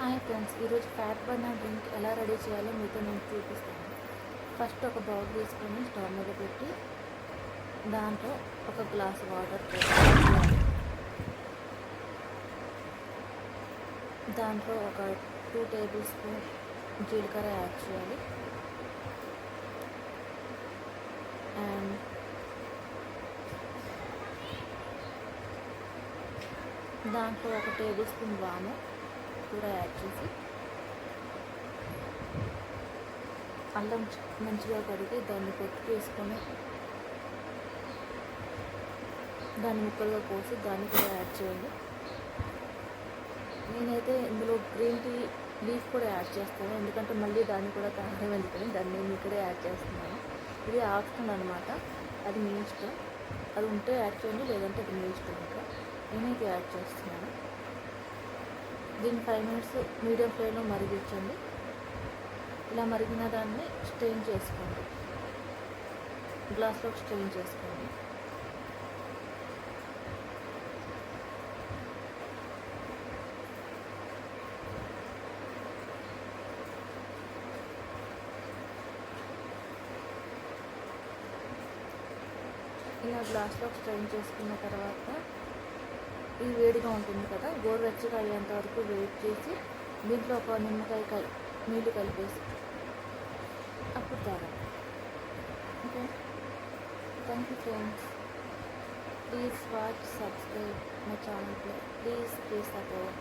Hi friends, ఈరోజు fat burner drink ఎలా ready చేయాలో మీతో నేను చూపిస్తాను. ఫస్ట్ ఒక బౌల్ తీసుకొని స్టవ్ మీద పెట్టి దాంట్లో ఒక గ్లాస్ వాటర్ పోయాలి. దాంట్లో ఒక 2 టేబుల్ స్పూన్ జీలకర్ర యాడ్ చేయాలి. అండ్ దాంట్లో ఒక టేబుల్ స్పూన్ వాము కూడా యాడ్ చేసి అల్లం మంచిగా కడిగి దాన్ని కొట్టి వేసుకొని దాన్ని ముక్కలుగా కోసి దాన్ని కూడా యాడ్ చేయండి. నేనైతే ఇందులో గ్రీన్ టీ లీఫ్ కూడా యాడ్ చేస్తాను, ఎందుకంటే మళ్ళీ దాన్ని కూడా కారం ఎందుకని దాన్ని నేను ఇక్కడే యాడ్ చేస్తున్నాను. ఇది ఆప్షనల్ అనమాట, అది మీ ఇష్టం. అది ఉంటే యాడ్ చేయండి, లేదంటే అది మీ ఇష్టం. ఇంకా నేనైతే యాడ్ చేస్తున్నాను. దీన్ని 5 మినిట్స్ మీడియం ఫ్లేమ్లో మరిగించండి. ఇలా మరిగిన దాన్ని స్ట్రెయిన్ చేసుకోండి, గ్లాస్లోకి స్ట్రెయిన్ చేసుకోండి. ఇలా గ్లాస్లోకి స్ట్రెయిన్ చేసుకున్న తర్వాత ఇది వేడిగా ఉంటుంది కదా, గోరువెచ్చగా అయ్యేంత వరకు వెయిట్ చేసి దీంట్లో ఒక నిమ్మకాయ నీళ్ళు కలిపేసి అప్పుడు తాగాలి. Okay, thank you friends. Please watch, subscribe my channel. Please support.